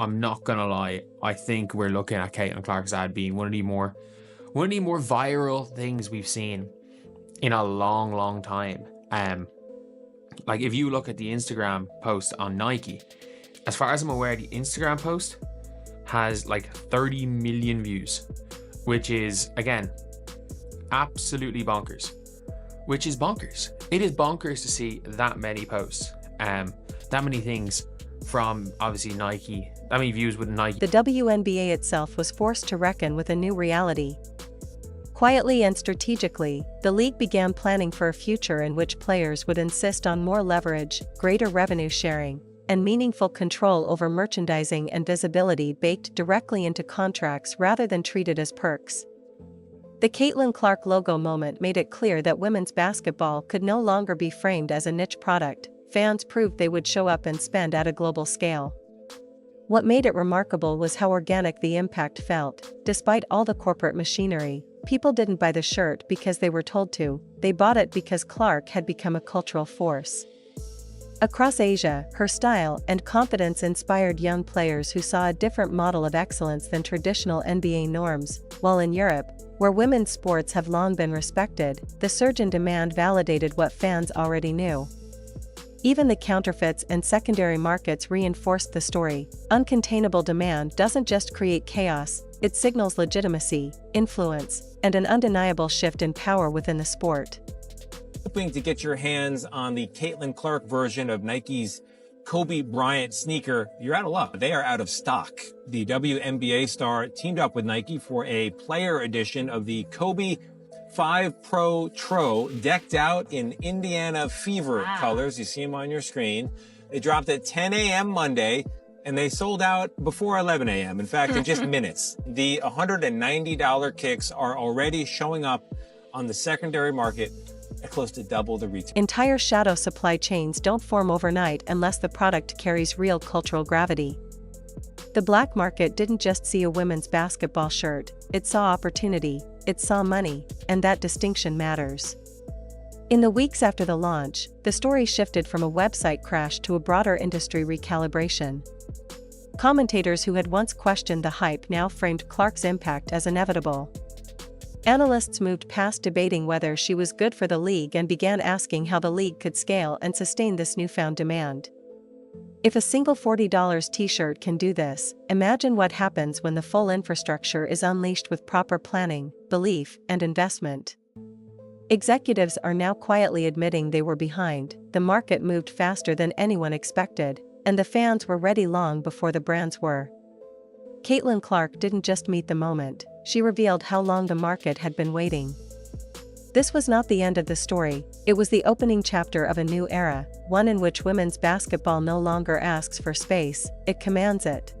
I'm not gonna lie, I think we're looking at Caitlin Clark's ad being one of the more viral things we've seen in a long, long time. Like if you look at the Instagram post on Nike, as far as I'm aware, the Instagram post has like 30 million views, which is, again, absolutely bonkers. Which is bonkers. It is bonkers to see that many posts, that many things from obviously Nike, that many views with Nike. The WNBA itself was forced to reckon with a new reality. Quietly and strategically, the league began planning for a future in which players would insist on more leverage, greater revenue sharing, and meaningful control over merchandising and visibility baked directly into contracts rather than treated as perks. The Caitlin Clark logo moment made it clear that women's basketball could no longer be framed as a niche product. Fans proved they would show up and spend at a global scale. What made it remarkable was how organic the impact felt. Despite all the corporate machinery, people didn't buy the shirt because they were told to, they bought it because Clark had become a cultural force. Across Asia, her style and confidence inspired young players who saw a different model of excellence than traditional NBA norms, while in Europe, where women's sports have long been respected, the surge in demand validated what fans already knew. Even the counterfeits and secondary markets reinforced the story. Uncontainable demand doesn't just create chaos, it signals legitimacy, influence, and an undeniable shift in power within the sport. Hoping to get your hands on the Caitlin Clark version of Nike's Kobe Bryant sneaker, you're out of luck. They are out of stock. The WNBA star teamed up with Nike for a player edition of the Kobe 5 Pro Tro, decked out in Indiana Fever colors. You see them on your screen. They dropped at 10 a.m. Monday, and they sold out before 11 a.m. In fact, in just minutes. The $190 kicks are already showing up on the secondary market at close to double the retail. Entire shadow supply chains don't form overnight unless the product carries real cultural gravity. The black market didn't just see a women's basketball shirt, it saw opportunity, it saw money, and that distinction matters. In the weeks after the launch, the story shifted from a website crash to a broader industry recalibration. Commentators who had once questioned the hype now framed Clark's impact as inevitable. Analysts moved past debating whether she was good for the league and began asking how the league could scale and sustain this newfound demand. If a single $40 t-shirt can do this, imagine what happens when the full infrastructure is unleashed with proper planning, belief, and investment. Executives are now quietly admitting they were behind. The market moved faster than anyone expected, and the fans were ready long before the brands were. Caitlin Clark didn't just meet the moment, she revealed how long the market had been waiting. This was not the end of the story, it was the opening chapter of a new era, one in which women's basketball no longer asks for space, it commands it.